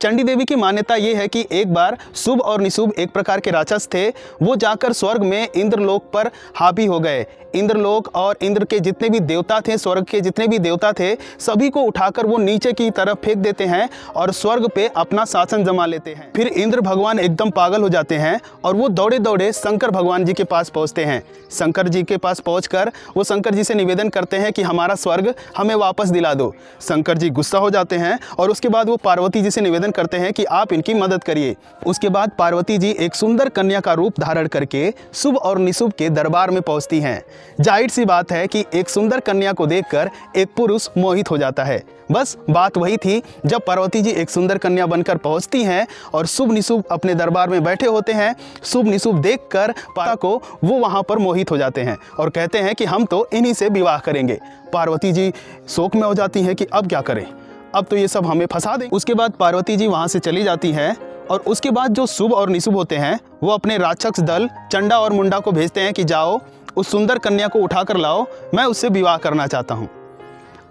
चंडी देवी की मान्यता ये है कि एक बार शुभ और निशुभ एक प्रकार के राक्षस थे, वो जाकर स्वर्ग में इंद्रलोक पर हावी हो गए। इंद्रलोक और इंद्र के जितने भी देवता थे, स्वर्ग के जितने भी देवता थे, सभी को उठाकर वो नीचे की तरफ फेंक देते हैं और स्वर्ग पे अपना शासन जमा लेते हैं। फिर इंद्र भगवान एकदम पागल हो जाते हैं और वो दौड़े दौड़े शंकर भगवान जी के पास पहुंचते हैं। शंकर जी के पास पहुंचकर वो शंकर जी से निवेदन करते हैं कि हमारा स्वर्ग हमें वापस दिला दो। शंकर जी गुस्सा हो जाते हैं और उसके बाद वो पार्वती जी से निवेदन करते हैं कि आप इनकी मदद करिए। उसके बाद पार्वती जी एक सुंदर कन्या का रूप धारण करके शुभ और निशुभ के दरबार में पहुंचती हैं। जाहिर सी बात है कि एक सुंदर कन्या को देखकर एक पुरुष मोहित हो जाता है। बस बात वही थी, जब पार्वती जी एक सुंदर कन्या बनकर पहुंचती हैं और शुभ निशुभ अपने दरबार में बैठे होते हैं, शुभ निशुभ देखकर पार्वती को वो वहां पर मोहित हो जाते हैं और कहते हैं कि हम तो इन्हीं से विवाह करेंगे। पार्वती जी शोक में हो जाती हैं कि अब क्या करें, अब तो ये सब हमें फंसा दें। उसके बाद पार्वती जी वहां से चली जाती हैं और उसके बाद जो शुभ और निशुभ होते हैं वो अपने राक्षस दल चंडा और मुंडा को भेजते हैं कि जाओ उस सुंदर कन्या को उठाकर लाओ, मैं उससे विवाह करना चाहता हूँ।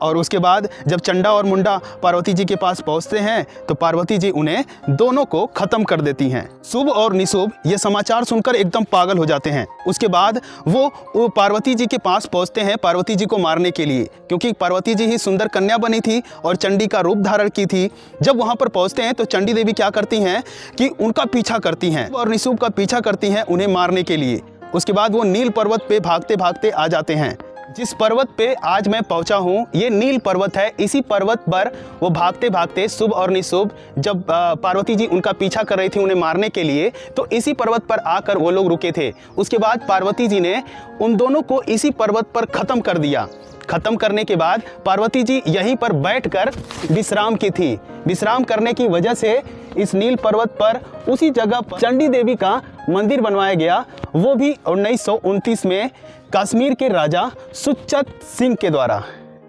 और उसके बाद जब चंडा और मुंडा पार्वती जी के पास पहुंचते हैं तो पार्वती जी उन्हें दोनों को खत्म कर देती हैं। शुभ और निशुभ ये समाचार सुनकर एकदम पागल हो जाते हैं। उसके बाद वो पार्वती जी के पास पहुंचते हैं पार्वती जी को मारने के लिए, क्योंकि पार्वती जी ही सुंदर कन्या बनी थी और चंडी का रूप धारण की थी। जब वहां पर पहुंचते हैं तो चंडी देवी क्या करती हैं कि उनका पीछा करती हैं और निशुभ का पीछा करती हैं उन्हें मारने के लिए। उसके बाद वो नील पर्वत पे भागते भागते आ जाते हैं। जिस पर्वत पे आज मैं पहुंचा हूँ ये नील पर्वत है। इसी पर्वत पर वो भागते भागते शुभ और निशुभ जब पार्वती जी उनका पीछा कर रही थी उन्हें मारने के लिए, तो इसी पर्वत पर आकर वो लोग रुके थे। उसके बाद पार्वती जी ने उन दोनों को इसी पर्वत पर ख़त्म कर दिया। ख़त्म करने के बाद पार्वती जी यहीं पर बैठकर विश्राम की थी। विश्राम करने की वजह से इस नील पर्वत पर उसी जगह पर चंडी देवी का मंदिर बनवाया गया, वो भी 1929 में कश्मीर के राजा सुच्चत सिंह के द्वारा।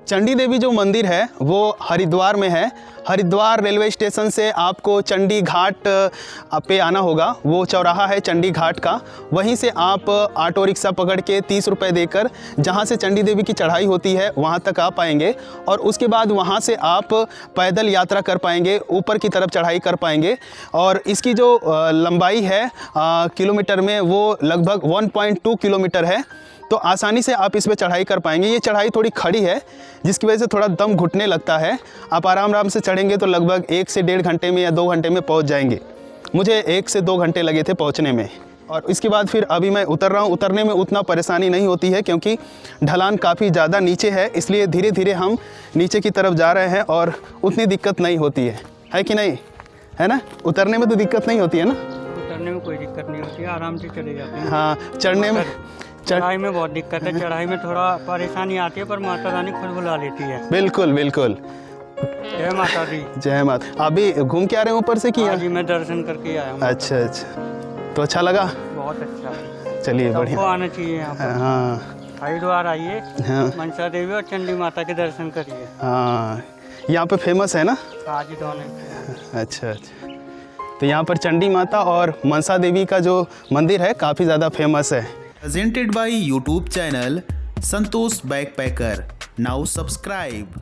चंडी देवी जो मंदिर है वो हरिद्वार में है। हरिद्वार रेलवे स्टेशन से आपको चंडी घाट पे आना होगा, वो चौराहा है चंडी घाट का। वहीं से आप ऑटो रिक्शा पकड़ के 30 रुपये देकर जहां से चंडी देवी की चढ़ाई होती है वहां तक आ पाएंगे और उसके बाद वहां से आप पैदल यात्रा कर पाएंगे, ऊपर की तरफ चढ़ाई कर पाएंगे। और इसकी जो लंबाई है किलोमीटर में वो लगभग 1.2 किलोमीटर है, तो आसानी से आप इस पर चढ़ाई कर पाएंगे। ये चढ़ाई थोड़ी खड़ी है जिसकी वजह से थोड़ा दम घुटने लगता है। आप आराम से चढ़ेंगे तो लगभग 1 से 1.5 घंटे में या 2 घंटे में पहुंच जाएंगे। मुझे 1 से 2 घंटे लगे थे पहुंचने में। और इसके बाद फिर अभी मैं उतर रहा हूँ। उतरने में उतना परेशानी नहीं होती है क्योंकि ढलान काफ़ी ज़्यादा नीचे है, इसलिए धीरे धीरे हम नीचे की तरफ जा रहे हैं और उतनी दिक्कत नहीं होती है कि नहीं, है ना? उतरने में तो दिक्कत नहीं होती है ना? उतरने में कोई दिक्कत नहीं होती है, आराम से चले जाते हैं। हाँ, चढ़ाई में बहुत दिक्कत है, चढ़ाई में थोड़ा परेशानी आती है, पर माता रानी खुद बुला लेती है। बिल्कुल बिल्कुल। जय माता दी। जय माता। अभी घूम के आ रहे हैं ऊपर से किया? जी मैं दर्शन करके आया हूँ। अच्छा, तो अच्छा लगा? बहुत अच्छा। चलिए बढ़िया, आना चाहिए यहाँ पर। हाँ, हरिद्वार आइए, हाँ, मनसा देवी और चंडी माता के दर्शन करिए। हाँ, यहाँ पे फेमस है ना? हाँ जी, दोनों। अच्छा, तो यहाँ पर चंडी माता और मनसा देवी का जो मंदिर है काफ़ी ज़्यादा फेमस है। Presented by YouTube channel Santosh Backpacker. Now subscribe.